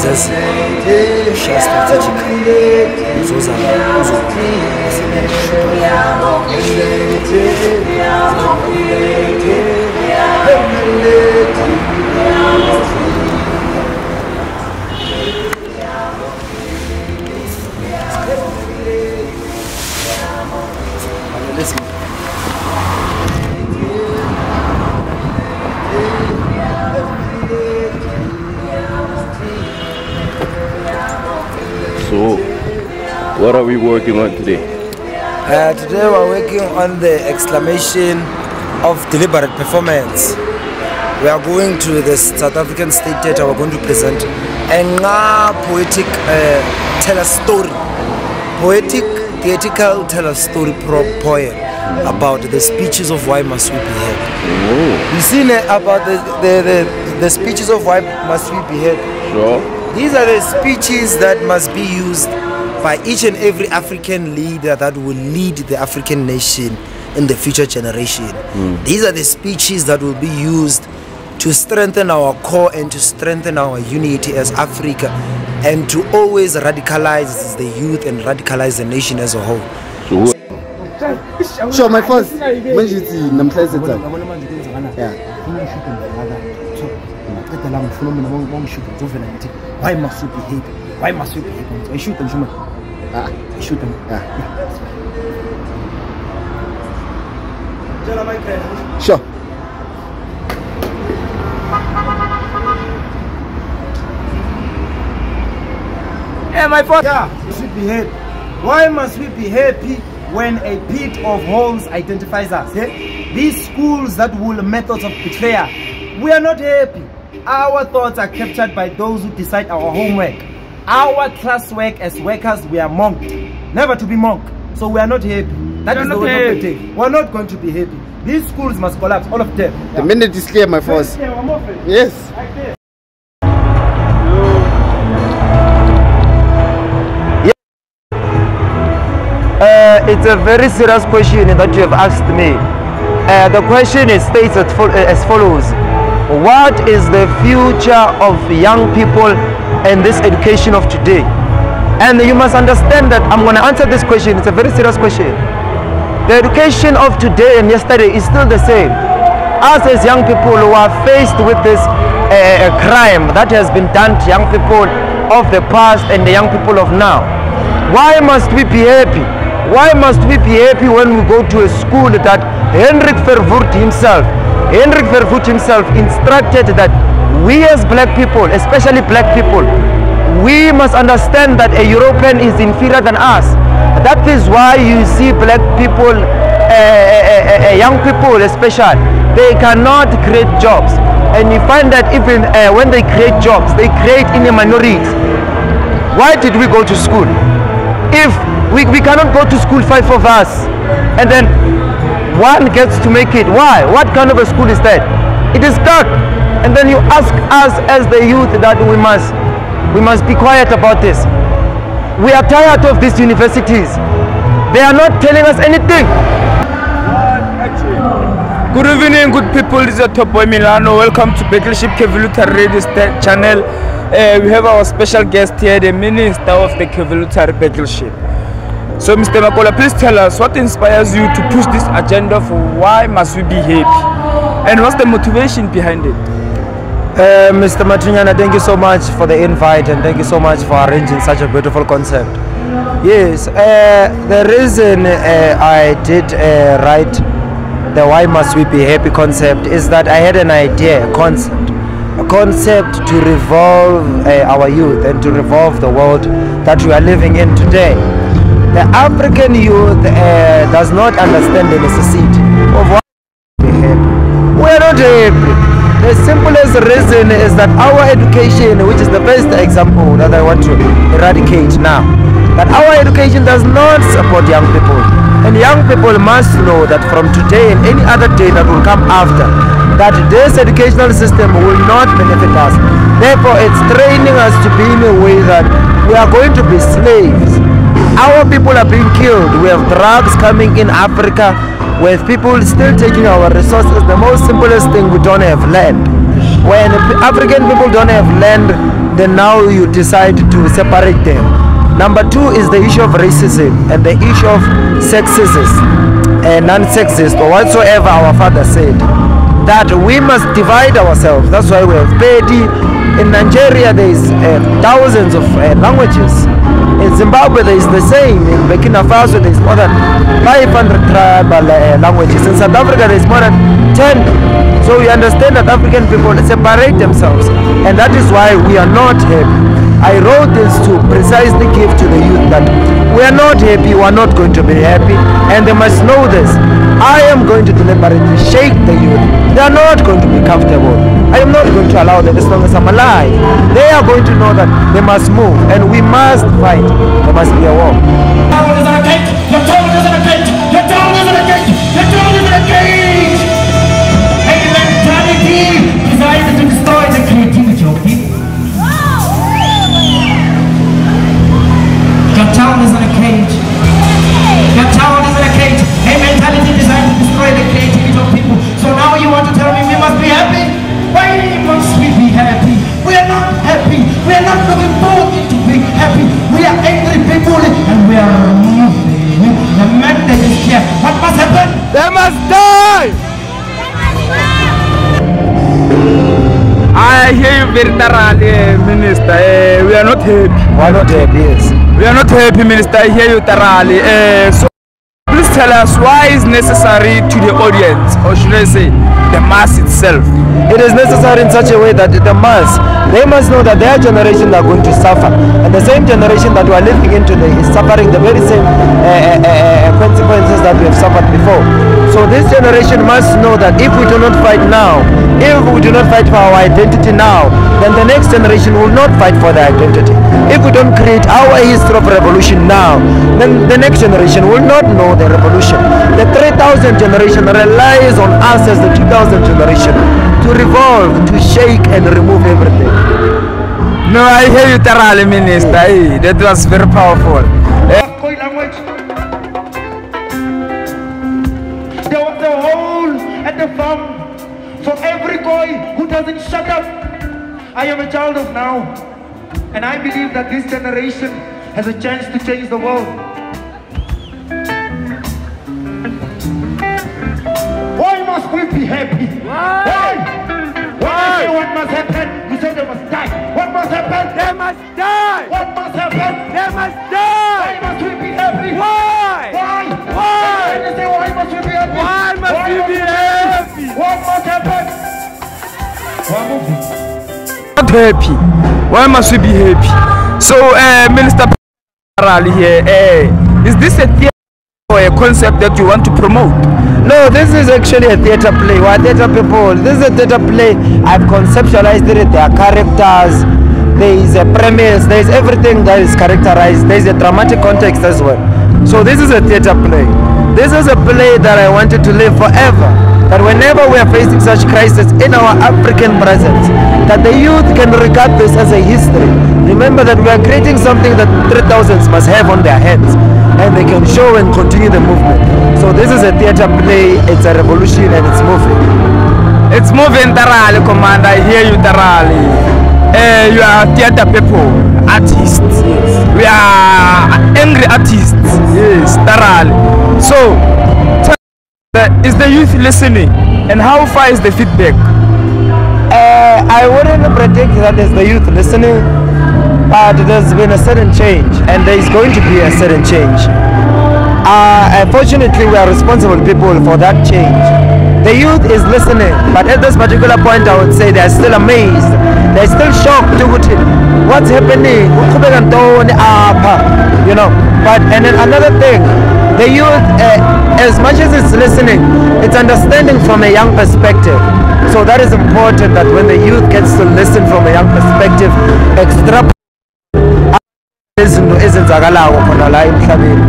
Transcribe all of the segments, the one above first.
as share strategic. Those are So, what are we working on today? Today we're working on the exclamation of deliberate performance. We are going to the South African State Theatre. We're going to present a poetic tell-a-story, poetic theatrical tell-a-story poem about the speeches of why must we be happy. You seen about the speeches of why must we be happy? Sure. These are the speeches that must be used by each and every African leader that will lead the African nation in the future generation. These are the speeches that will be used to strengthen our core and to strengthen our unity as Africa, and to always radicalize the youth and radicalize the nation as a whole. Sure, my first. When you see them places, why must we be happy? Why must we be happy? I shoot them, shoot them. I shoot them. Sure. Yeah, my father. Yeah, we should be happy. Why must we be happy when a pit of holes identifies us? Yeah? These schools that will methods of betrayal, we are not happy. Our thoughts are captured by those who decide our homework. Our classwork as workers, we are mocked, never to be mocked. So we are not happy. That is the way of the day. We are not going to be happy. These schools must collapse, all of them. The minute is clear, my force. Yes. It's a very serious question that you have asked me. The question states as follows. What is the future of young people and this education of today? And you must understand that I'm going to answer this question. It's a very serious question. The education of today and yesterday is still the same. Us as young people who are faced with this crime that has been done to young people of the past and the young people of now. Why must we be happy? Why must we be happy when we go to a school that Hendrik Verwoerd himself instructed that we as black people, especially black people, we must understand that a European is inferior than us. That is why you see black people, young people especially, they cannot create jobs. And you find that even when they create jobs, they create in a minority. Why did we go to school? If we cannot go to school, 5 of us, and then one gets to make it. Why? What kind of a school is that? It is dark. And then you ask us as the youth that we must be quiet about this. We are tired of these universities. They are not telling us anything. Good evening, good people. This is Top Boy Milano. Welcome to Battleship Kevolootary Radio channel. We have our special guest here, the Minister of the Kevolootary Battleship. So, Mr. Makola, please tell us what inspires you to push this agenda for why must we be happy? And what's the motivation behind it? Mr. Matunyana, thank you so much for the invite, and thank you so much for arranging such a beautiful concept. Yes, the reason I did write the why must we be happy concept is that I had an idea, a concept to revolve our youth and to revolve the world that we are living in today. The African youth does not understand the necessity of why we are happy. We are not happy. The simplest reason is that our education, which is the best example that I want to eradicate now, that our education does not support young people. And young people must know that from today and any other day that will come after, that this educational system will not benefit us. Therefore, it's training us to be in a way that we are going to be slaves. Our people are being killed. We have drugs coming in Africa, with people still taking our resources. The most simplest thing, we don't have land. When African people don't have land, then now you decide to separate them. Number two is the issue of racism and the issue of sexist and non-sexist or whatsoever our father said, that we must divide ourselves. That's why we have Pedi. In Nigeria there is thousands of languages. In Zimbabwe there is the same. In Burkina Faso there is more than 500 tribal languages. In South Africa there is more than 10. So we understand that African people separate themselves, and that is why we are not happy. I wrote this to precisely give to the youth that we are not happy, we are not going to be happy, and they must know this. I am going to deliberately shake the youth. They are not going to be comfortable. I am not going to allow them as long as I'm alive. They are going to know that they must move, and we must fight. There must be a war. Designed to destroy the creativity of people. Your town is in a cage. Your town is in a cage. A mentality designed to destroy the creativity of people. So now you want to tell me we must be happy? Why must we be happy? We are not happy. We are not looking forward to being happy. We are angry people and we are moving. The mandate is here. What must happen? They must die! I hear you very thoroughly, Minister. We are not happy. We are not happy, yes. We are not happy, Minister. I hear you thoroughly. So please tell us why is necessary to the audience, or should I say, the mass itself? It is necessary in such a way that the mass, they must know that their generation are going to suffer, and the same generation that we are living in today is suffering the very same consequences that we have suffered before. So this generation must know that if we do not fight now, if we do not fight for our identity now, then the next generation will not fight for their identity. If we don't create our history of revolution now, then the next generation will not know the revolution. The 3000 generation relies on us as the 2000 generation to revolve, to shake and remove everything. No, I hear you thoroughly, Minister. Hey, that was very powerful. Language. There was a hole at the farm for every boy who doesn't shut up. I am a child of now, and I believe that this generation has a chance to change the world. Why must we be happy? Why? Why? What must happen? You say they must die. What must happen? They must die! What must happen? They must die! Why must we be happy? Why? Why? Why? They say, why must we be happy? Why must we be happy? What must happen? One movie. Not happy. Why must we be happy? So, Minister here, is this a theater or a concept that you want to promote? No, this is actually a theater play. We are theater people. This is a theater play. I've conceptualized it. There are characters. There is a premise. There is everything that is characterized. There is a dramatic context as well. So this is a theater play. This is a play that I wanted to live forever. That whenever we are facing such crisis in our African presence, that the youth can regard this as a history. Remember that we are creating something that 3000s must have on their hands, and they can show and continue the movement. So this is a theater play, it's a revolution, and it's moving. It's moving thoroughly, Commander. I hear you thoroughly. You are theater people, artists. Yes. We are angry artists. Yes, thoroughly. So, is the youth listening? And how far is the feedback? I wouldn't predict that there's the youth listening, but there's been a certain change, and there is going to be a certain change. Fortunately, we are responsible people for that change. The youth is listening, but at this particular point, I would say they are still amazed. They're still shocked to what's happening. You know. But and then another thing, the youth, as much as it's listening, it's understanding from a young perspective. So that is important, that when the youth gets to listen from a young perspective, extra izinto ezenzakalayo khona la emhlabeni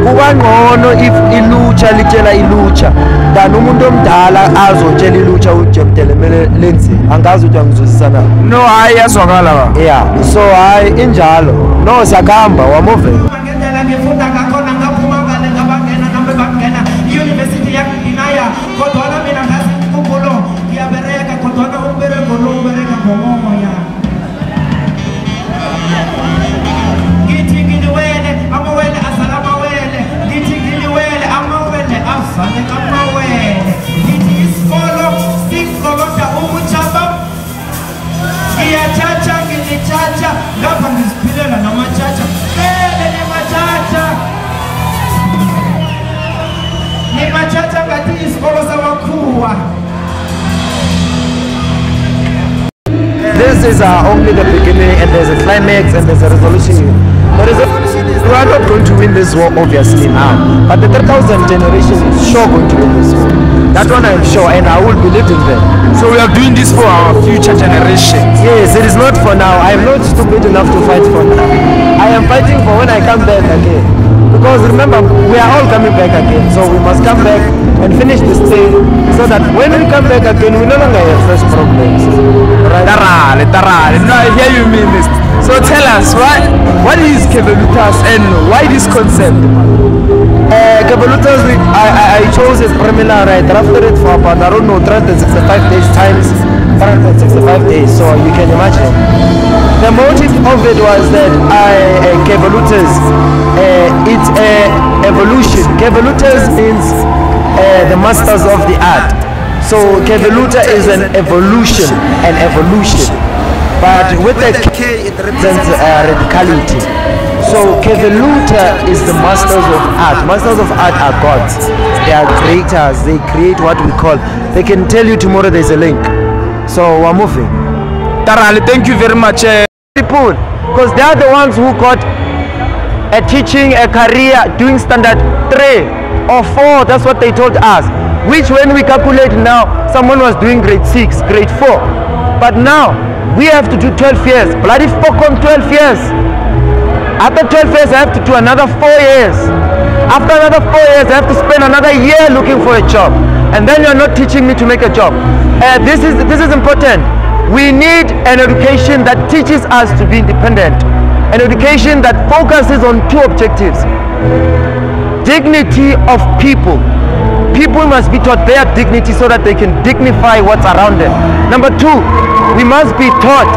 kuba ngcono if ilutsha litshela ilutsha than umuntu omdala azotshela ilutsha ukuthi mdelemele lenzi angazi ukuthi angizwisisa na. No, hayi yazwakala ba. Yeah, so hayi injalo. No, siyakhamba wamove. Ngendlela ngifunda ngakhona ngaphuma ngale ngabangena nambe bangena university yakudinaya kodwa mina ngazi ukulo ngiyabereka kodwa umbereko lo ubereka ngomoya. This is only the beginning, and there's a climax and there's a resolution. We are not going to win this war obviously now, but the 3000 generation is sure going to win this war. That one I'm sure, and I will believe in them. So we are doing this for our future generations. Yes, it is not for now. I am not stupid enough to fight for now. I am fighting for when I come back again. Because remember, we are all coming back again, so we must come back and finish this thing, so that when we come back again, we no longer have such problems. Right? Tarale. No, I hear you mean this. So tell us, what is Kevolootary and why this concept? Kevolootary, I chose as Premila, I drafted it for about, I don't know, 365 days times 365 days, so you can imagine. The motive of it was that Kevolootary, it's evolution. Kevolootary means the masters of the art. So Kevolootary is an evolution, but with the K it represents radicality. So Kevolootary is the masters of art. Masters of art are gods. They are creators. They create what we call. They can tell you tomorrow there's a link. So we're moving. Tarale, thank you very much. People, because they are the ones who got a teaching, a career, doing standard 3 or 4. That's what they told us. Which when we calculate now, someone was doing grade 6, grade 4. But now, we have to do 12 years. Bloody fuck on 12 years. After 12 years, I have to do another 4 years. After another 4 years, I have to spend another year looking for a job. And then you're not teaching me to make a job. This is important. We need an education that teaches us to be independent. An education that focuses on 2 objectives. Dignity of people. People must be taught their dignity so that they can dignify what's around them. Number 2, we must be taught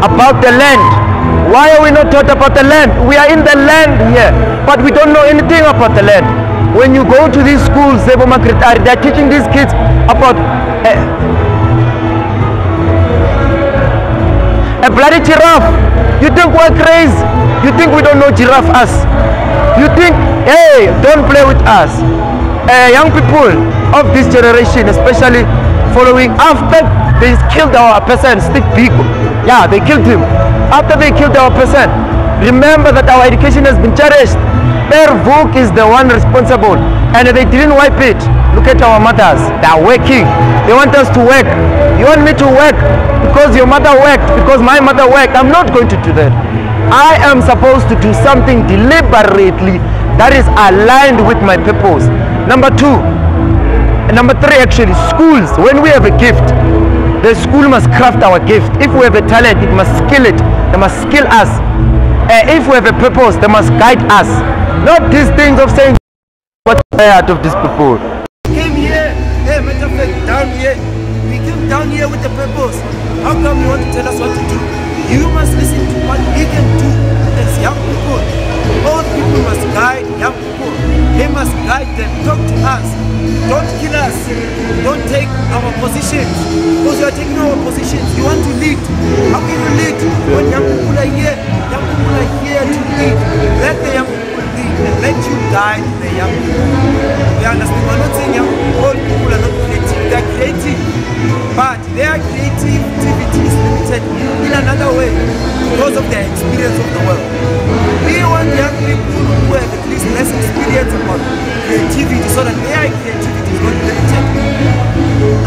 about the land. Why are we not taught about the land? We are in the land here, but we don't know anything about the land. When you go to these schools, they're teaching these kids about a bloody giraffe. You think we're crazy? You think we don't know giraffe us? You think, hey, don't play with us. Young people of this generation, especially following after they killed our person, Steve Biko. Yeah, they killed him. After they killed our person, remember that our education has been cherished. Per Vuk is the one responsible, and they didn't wipe it. Look at our mothers. They are working. They want us to work. You want me to work because your mother worked, because my mother worked. I'm not going to do that. I am supposed to do something deliberately that is aligned with my purpose. Number 3 actually, schools. When we have a gift, the school must craft our gift. If we have a talent, it must skill it. They must skill us. If we have a purpose, they must guide us. Not these things of saying, what's tired of these people. We came here, matter of fact, down here. We came down here with a purpose. How come you want to tell us what to do? You must listen to what we can do as young people. Old people must guide young people. They must guide them. Talk to us. Don't kill us. Don't take our positions. Because you are taking our positions. You want to lead. How can you lead when young people are here? Young people are here to lead. Let the young people lead and let you guide the young people. You understand? We're not saying young people, old people are not creative. They are creative. But their creativity is limited in another way because of their experience of the world. We want young people who have at least less experience about creativity so that their creativity is not limited.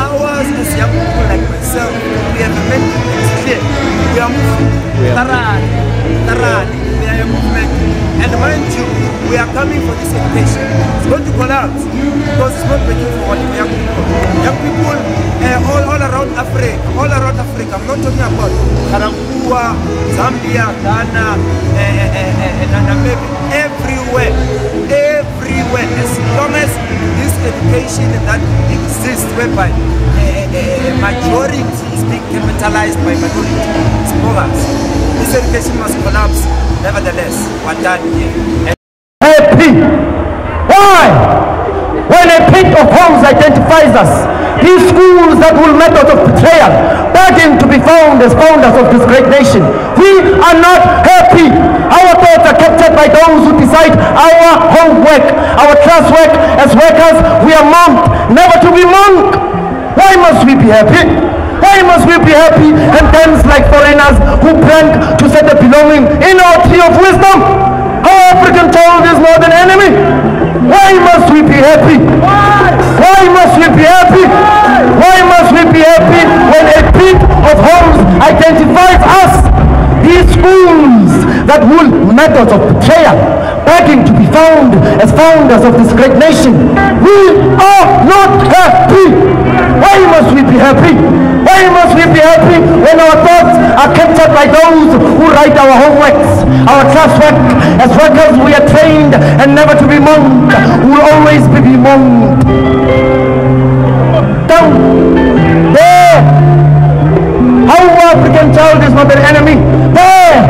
Ours as young people like myself, we have a mental it's clear. We are moving. Tarani. We are a movement. And mind you, we are coming for this education. It's going to collapse because it's not making for what young people. Young people all around Africa. I'm not talking about Karangua, Zambia, Ghana, and maybe everywhere. As long as this education that exists whereby a majority is being capitalized by minority, it's bogus. This education must collapse. Nevertheless, we're done here. Happy. Why? When a pit of holes identifies us, These schools that will method of betrayal, begging to be found as founders of this great nation. We are not happy. Our thoughts are captured by those who decide our homework, our classwork. As workers, we are mocked, never to be mocked. Why must we be happy? Why must we be happy and dance like foreigners who prank to set a belonging in our tree of wisdom? Our African child is not an enemy. Why must we be happy? Why must we be happy? Why must we be happy when a bit of homes identifies us? These schools that will methods of betrayal, begging to be found as founders of this great nation. We are not happy. Why must we be happy? Why must we be happy when our thoughts are captured by those who write our homeworks, our classwork? As workers, we are trained and never to be mocked. We will always be mocked. Down there. Our African child is not an enemy. There.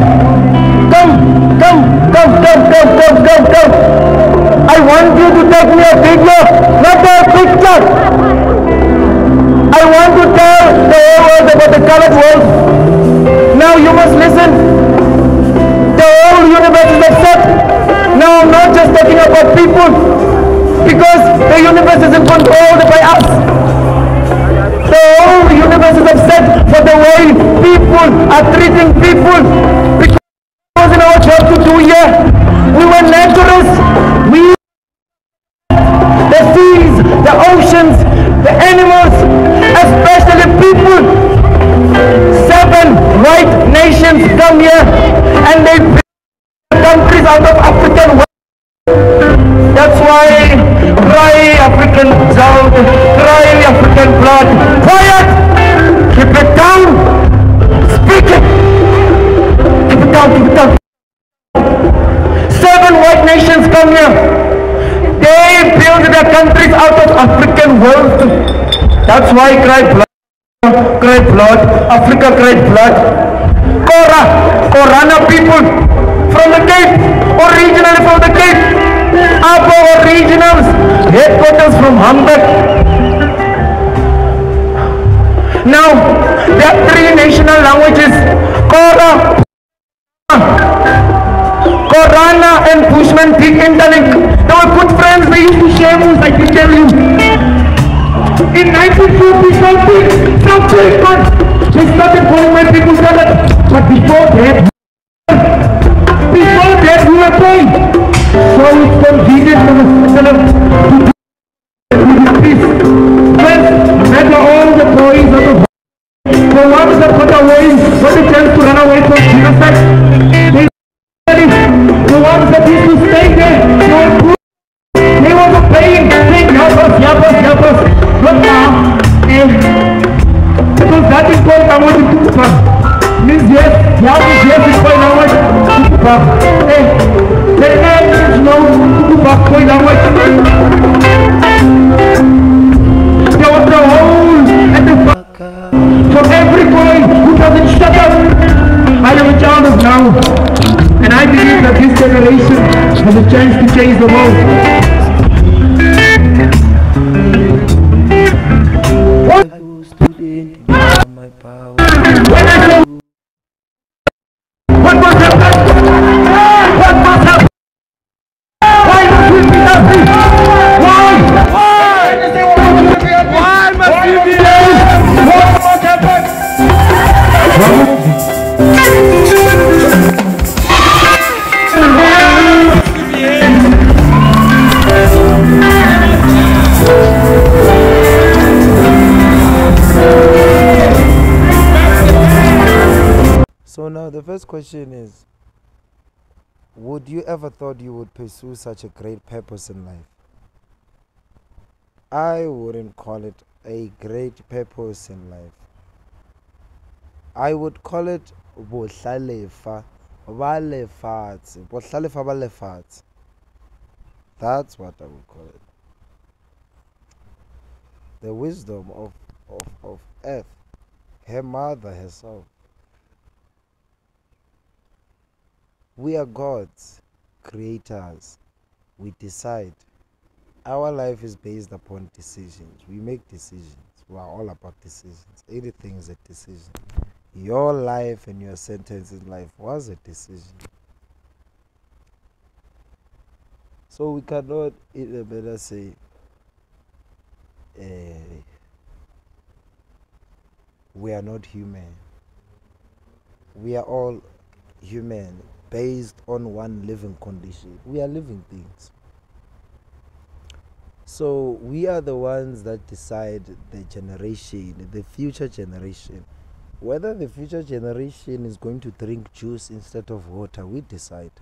Come. I want you to take me a video, not a picture. I want to tell the whole world about the colored world. Now you must listen. The whole universe is upset. Now I'm not just talking about people, because the universe isn't controlled by us. The whole universe is upset for the way people are treating people. Because it was in our job to do here. We were naturalists. We, the seas, the oceans, the animals, especially people. 7 white nations come here and they build countries out of African wealth. That's why cry African child, cry African blood. Quiet! Keep it down! Speak it! Keep it down. 7 white nations come here. They build their countries out of African wealth. That's why cry blood, Africa cried blood. Korana people from the Cape, originally from the Cape. Abo originals, headquarters from Hamburg. Now, there are 3 national languages. Korana and Bushman did interlink. They were good friends, they used to share moves, I can tell you. In 1940 something, they started calling my people colored. But before that we were paid. So it's convenient for the colored to do this. First, measure all the boys of the the ones that got away, got the chance to run away from genocide. The ones that used to stay there, they were paying, saying, help us. But now, because that is called language in Kukupa. Means yes, is called language in Kukupa. The name is no Kukupa, called language. There was the hole and the for every boy who doesn't shut up. I am a child of now, and I believe that this generation has a chance to change the world. What must happen? Why must we be happy? Why must we be happy? What must happen? So now the first question is, would you ever thought you would pursue such a great purpose in life? I wouldn't call it a great purpose in life. I would call it bohlalefa ba lefatshe. Bohlalefa ba lefatshe. That's what I would call it. The wisdom of earth, her mother herself. We are gods, creators. We decide. Our life is based upon decisions. We make decisions. We are all about decisions. Anything is a decision. Your life and your sentence in life was a decision. So we cannot, better say, we are not human. We are all human based on one living condition. We are living things. So we are the ones that decide the generation, the future generation. Whether the future generation is going to drink juice instead of water, we decide.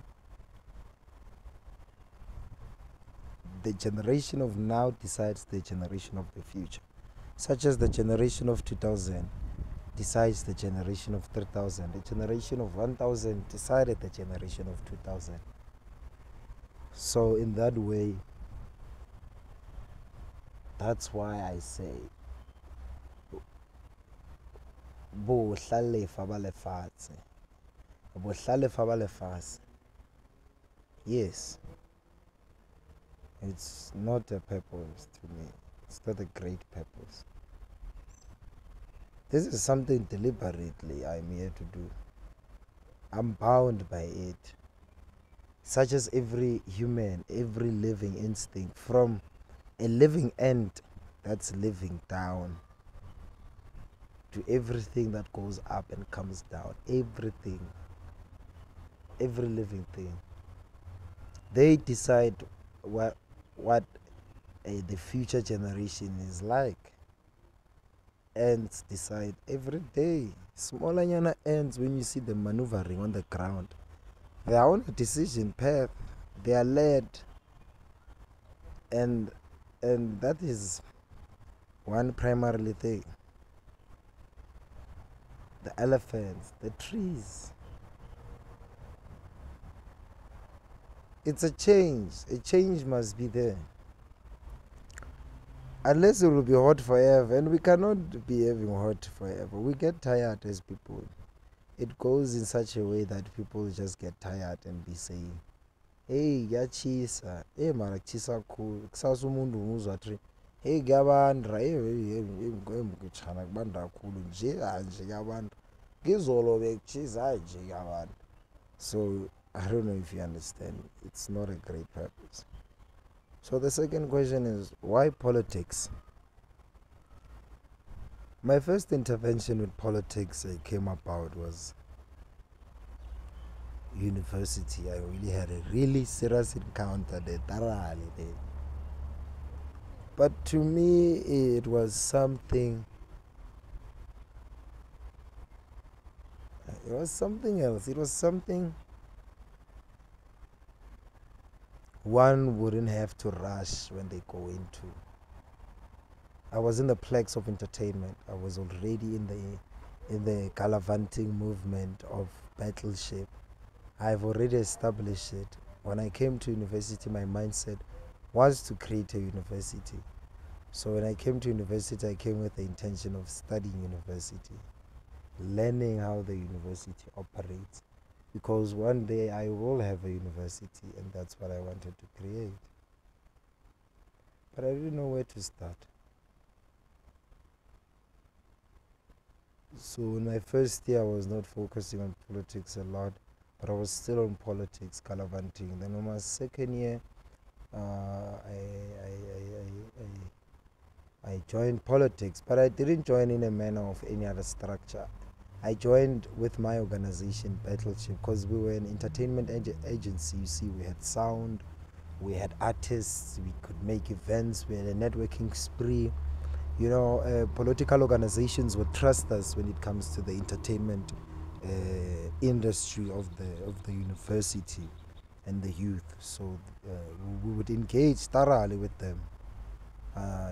The generation of now decides the generation of the future. Such as the generation of 2000 decides the generation of 3000. The generation of 1000 decided the generation of 2000. So in that way, that's why I say, yes, it's not a purpose to me. It's not a great purpose. This is something deliberately I'm here to do. I'm bound by it. Such as every human, every living instinct, from a living ant that's living down to everything that goes up and comes down. Everything. Every living thing. They decide what the future generation is like. Ants decide every day. Smaller yana ants, when you see them maneuvering on the ground, they are on a decision path. They are led, and that is one primarily thing. The elephants, the trees. It's a change. A change must be there. Unless it will be hot forever, and we cannot be having hot forever. We get tired as people. It goes in such a way that people just get tired and be saying, hey, yachisa, hey, marachisa cool, kusasumundu muzatri, hey, gabandra, hey, ngchana kubandra kulu, nje anje gabandra, gizolo bekchisa anje gabandra. So I don't know if you understand. It's not a great purpose. So the second question is, why politics? My first intervention with politics came about was university. I really had a really serious encounter there, thoroughly there. But to me, it was something. It was something else. It was something one wouldn't have to rush when they go into. I was in the plex of entertainment. I was already in the gallivanting movement of battleship. I've already established it. When I came to university, my mindset was to create a university. So when I came to university, I came with the intention of studying university, learning how the university operates, because one day I will have a university, and that's what I wanted to create. But I didn't know where to start. So in my first year, I was not focusing on politics a lot, but I was still on politics, gallivanting. Then in my second year, I joined politics, but I didn't join in a manner of any other structure. I joined with my organization, Battleship, because we were an entertainment agency. You see, we had sound, we had artists, we could make events, we had a networking spree. You know, political organizations would trust us when it comes to the entertainment industry of the university and the youth. So we would engage thoroughly with them,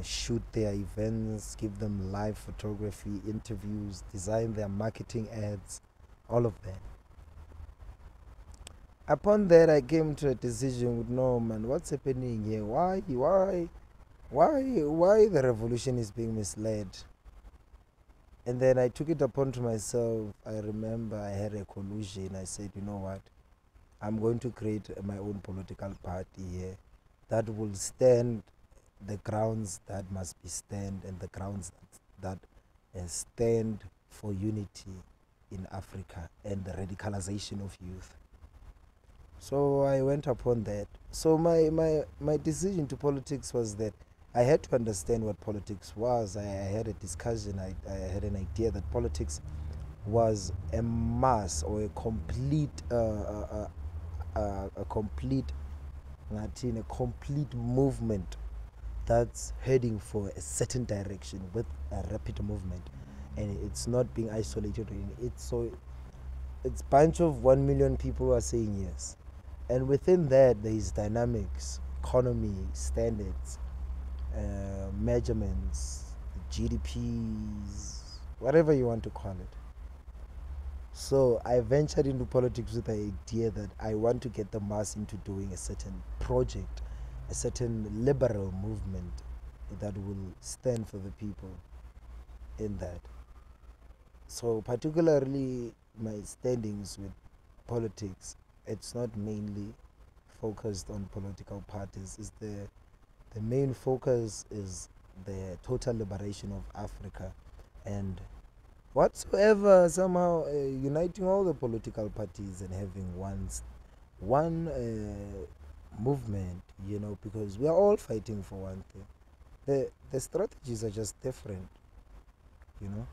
shoot their events, give them live photography, interviews, design their marketing ads, all of that. Upon that, I came to a decision with, no man, what's happening here? Why the revolution is being misled? And then I took it upon to myself. I remember I had a collusion. I said, you know what? I'm going to create my own political party here that will stand the grounds that must be stand and the grounds that stand for unity in Africa and the radicalization of youth. So I went upon that. So my decision to politics was that I had to understand what politics was. I had a discussion, I had an idea that politics was a mass or a complete a complete movement that's heading for a certain direction with a rapid movement, and it's not being isolated. It's bunch of 1 million people who are saying yes, and within that there is dynamics, economy, standards, measurements, GDPs, whatever you want to call it. So I ventured into politics with the idea that I want to get the mass into doing a certain project, a certain liberal movement that will stand for the people in that. So particularly my standings with politics, it's not mainly focused on political parties. It's the main focus is the total liberation of Africa, and whatsoever somehow uniting all the political parties and having one movement, because we are all fighting for one thing. The strategies are just different, you know.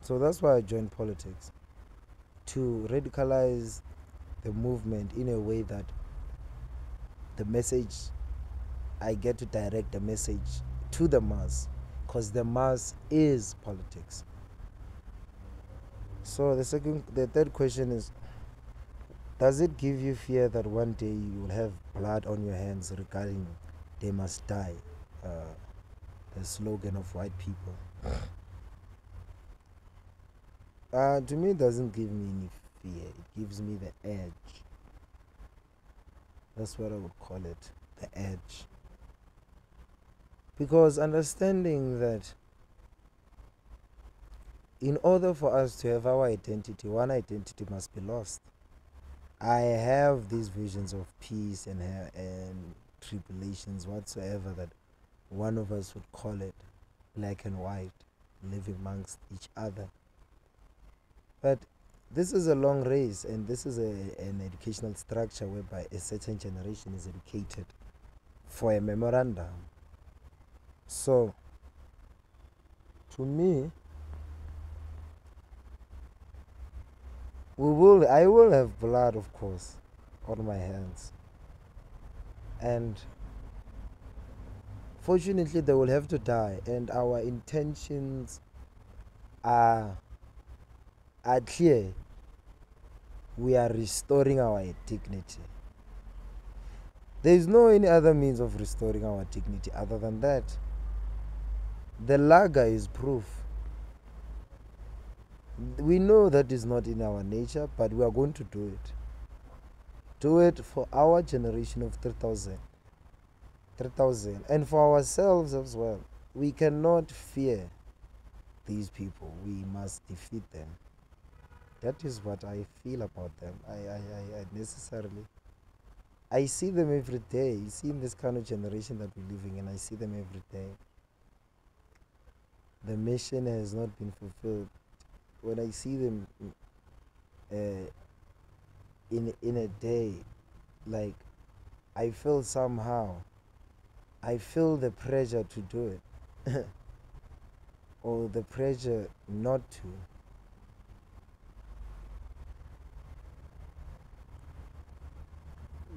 So that's why I joined politics, to radicalize the movement in a way that the message, I get to direct the message to the mass, because the mass is politics. So the third question is, does it give you fear that one day you will have blood on your hands regarding "they must die," the slogan of white people? To me, it doesn't give me any fear. It gives me the edge. That's what I would call it, the edge. Because understanding that in order for us to have our identity, one identity must be lost. I have these visions of peace and tribulations whatsoever that one of us would call it, black and white, living amongst each other. But this is a long race, and this is an educational structure whereby a certain generation is educated for a memorandum. So, to me, I will have blood, of course, on my hands, and fortunately they will have to die, and our intentions are clear. We are restoring our dignity. There is no any other means of restoring our dignity other than that. The lager is proof. We know that is not in our nature, but we are going to do it. Do it for our generation of 3,000, and for ourselves as well. We cannot fear these people. We must defeat them. That is what I feel about them. I see them every day. You see, in this kind of generation that we're living in, I see them every day. The mission has not been fulfilled. When I see them in a day, like, I feel somehow, I feel the pressure to do it or the pressure not to.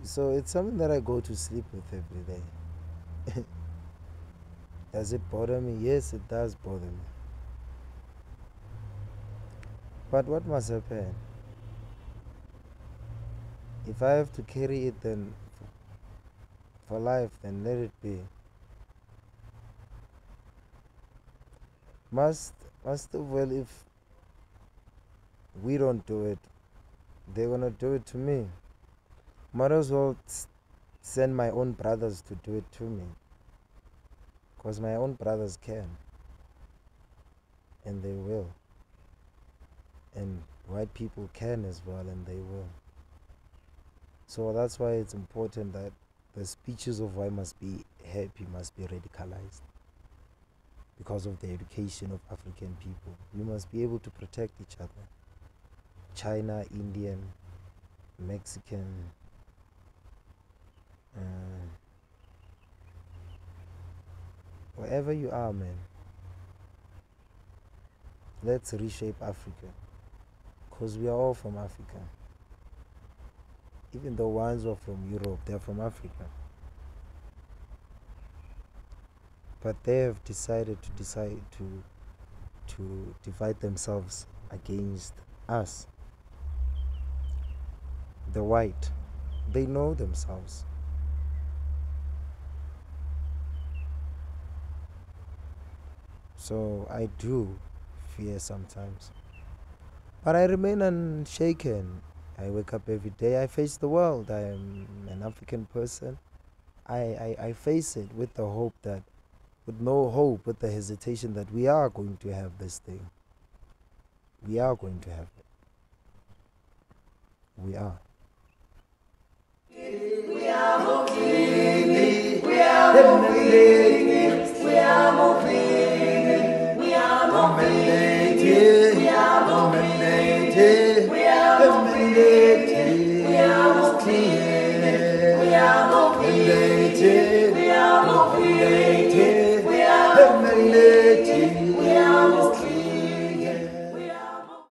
So it's something that I go to sleep with every day. Does it bother me? Yes, it does bother me. But what must happen? If I have to carry it then for life, then let it be. Well, if we don't do it, they're gonna do it to me. Might as well send my own brothers to do it to me, because my own brothers can, and they will, and white people can as well, and they will. So that's why it's important that the speeches of why must be happy must be radicalized. because of the education of African people. We must be able to protect each other. China, Indian, Mexican, wherever you are, man. Let's reshape Africa, because we are all from Africa. Even the ones who are from Europe, they're from Africa. But they have decided to divide themselves against us. The white, they know themselves. So I do fear sometimes. But I remain unshaken. I wake up every day, I face the world. I am an African person. I face it with the hope that, with no hope, with the hesitation that we are going to have this thing. We are going to have it. We are.